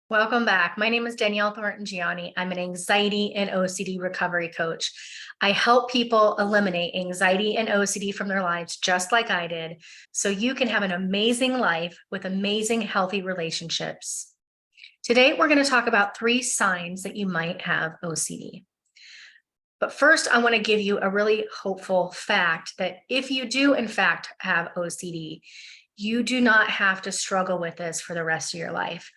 Welcome back. My name is Danielle Jhiani. I'm an anxiety and OCD recovery coach. I help people eliminate anxiety and OCD from their lives just like I did, so you can have an amazing life with amazing, healthy relationships. Today, we're going to talk about 3 signs that you might have OCD. But first, I want to give you a really hopeful fact that if you do, in fact, have OCD, you do not have to struggle with this for the rest of your life.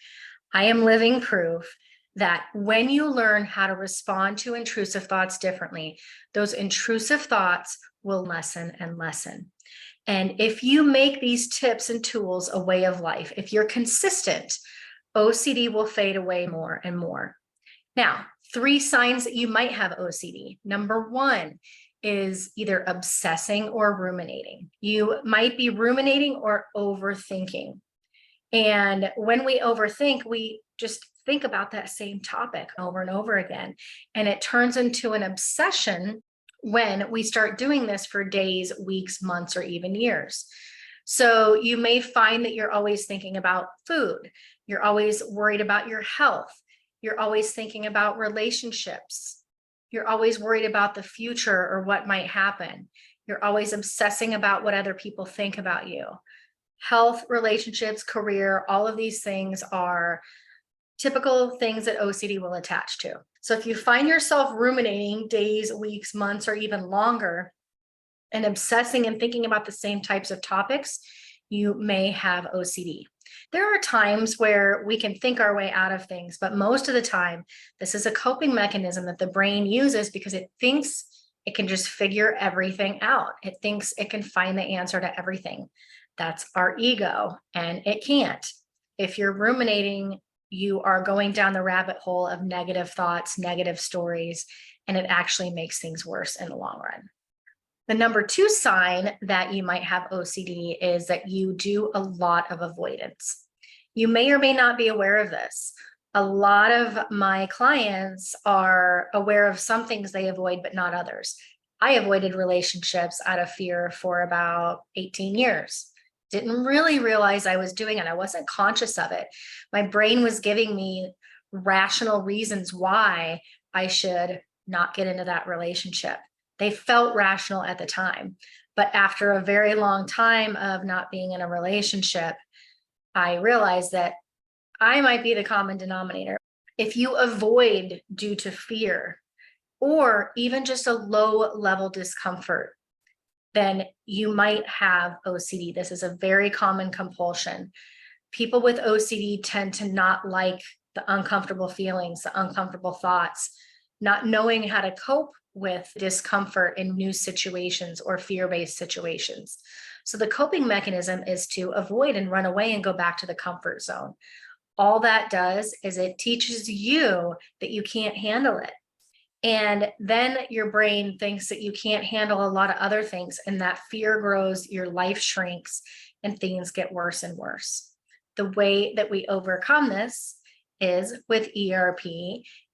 I am living proof that when you learn how to respond to intrusive thoughts differently, those intrusive thoughts will lessen and lessen. And if you make these tips and tools a way of life, if you're consistent, OCD will fade away more and more. Now, 3 signs that you might have OCD. Number 1 is either obsessing or ruminating. You might be ruminating or overthinking. And when we overthink, we just think about that same topic over and over again. And it turns into an obsession when we start doing this for days, weeks, months, or even years. So you may find that you're always thinking about food. You're always worried about your health. You're always thinking about relationships. You're always worried about the future or what might happen. You're always obsessing about what other people think about you. Health, relationships, career, all of these things are typical things that OCD will attach to. So if you find yourself ruminating days, weeks, months, or even longer, and obsessing and thinking about the same types of topics, you may have OCD. There are times where we can think our way out of things, but most of the time, this is a coping mechanism that the brain uses because it thinks it can just figure everything out. It thinks it can find the answer to everything. That's our ego, and it can't. If you're ruminating, you are going down the rabbit hole of negative thoughts, negative stories, and it actually makes things worse in the long run. The number 2 sign that you might have OCD is that you do a lot of avoidance. You may or may not be aware of this. A lot of my clients are aware of some things they avoid, but not others. I avoided relationships out of fear for about 18 years. Didn't really realize I was doing it. I wasn't conscious of it. My brain was giving me rational reasons why I should not get into that relationship. They felt rational at the time. But after a very long time of not being in a relationship, I realized that I might be the common denominator. If you avoid due to fear or even just a low level discomfort, then you might have OCD. This is a very common compulsion. People with OCD tend to not like the uncomfortable feelings, the uncomfortable thoughts, not knowing how to cope with discomfort in new situations or fear-based situations. So the coping mechanism is to avoid and run away and go back to the comfort zone. All that does is it teaches you that you can't handle it. And then your brain thinks that you can't handle a lot of other things, and that fear grows, your life shrinks, and things get worse and worse. The way that we overcome this is with ERP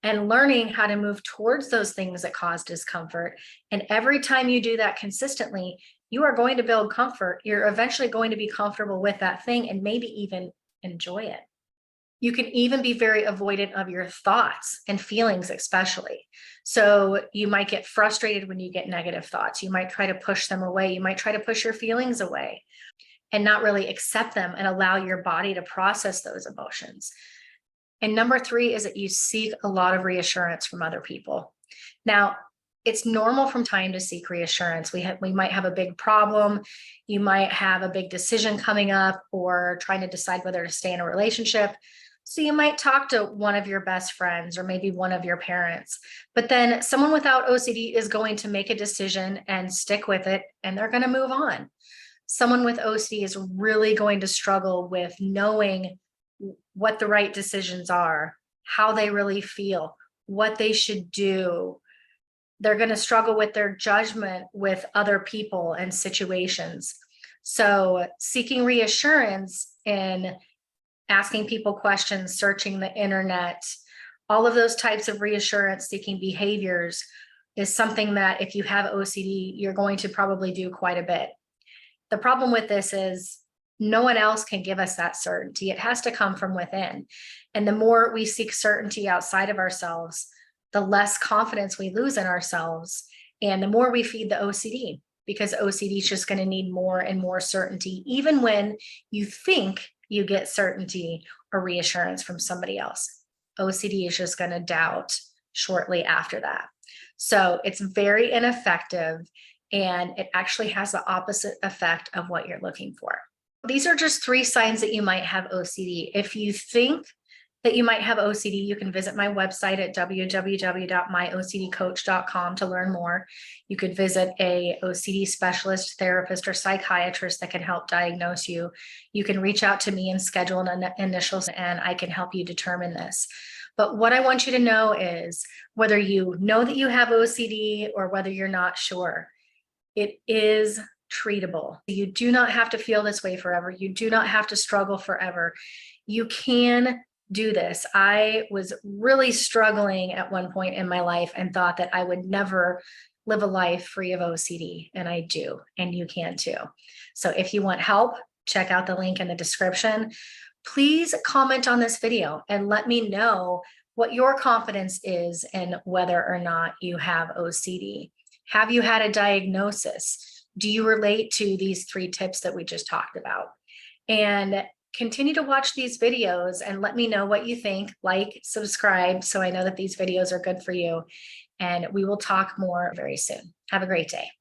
and learning how to move towards those things that cause discomfort. And every time you do that consistently, you are going to build comfort. You're eventually going to be comfortable with that thing and maybe even enjoy it. You can even be very avoidant of your thoughts and feelings, especially. So you might get frustrated when you get negative thoughts. You might try to push them away. You might try to push your feelings away and not really accept them and allow your body to process those emotions. And number 3 is that you seek a lot of reassurance from other people. Now, it's normal from time to seek reassurance. We might have a big problem. You might have a big decision coming up or trying to decide whether to stay in a relationship. So you might talk to one of your best friends or maybe one of your parents, but then someone without OCD is going to make a decision and stick with it, and they're going to move on. Someone with OCD is really going to struggle with knowing what the right decisions are, how they really feel, what they should do. They're going to struggle with their judgment with other people and situations. So seeking reassurance in asking people questions, searching the internet, all of those types of reassurance seeking behaviors is something that if you have OCD, you're going to probably do quite a bit. The problem with this is No one else can give us that certainty. It has to come from within. And the more we seek certainty outside of ourselves, the less confidence we lose in ourselves. And the more we feed the OCD, because OCD is just going to need more and more certainty, even when you think you get certainty or reassurance from somebody else. OCD is just going to doubt shortly after that. So it's very ineffective, and it actually has the opposite effect of what you're looking for. These are just 3 signs that you might have OCD. If you think that you might have OCD, you can visit my website at www.myocdcoach.com to learn more. You could visit a OCD specialist, therapist, or psychiatrist that can help diagnose you. You can reach out to me and schedule an initial, and I can help you determine this. But what I want you to know is, whether you know that you have OCD or whether you're not sure, it is treatable. You do not have to feel this way forever. You do not have to struggle forever. You can do this. I was really struggling at one point in my life and thought that I would never live a life free of OCD, and I do, and you can too. So if you want help, check out the link in the description. Please comment on this video and let me know what your confidence is in whether or not you have OCD. Have you had a diagnosis? Do you relate to these 3 tips that we just talked about? And continue to watch these videos and let me know what you think. Like, subscribe, so I know that these videos are good for you. And we will talk more very soon. Have a great day.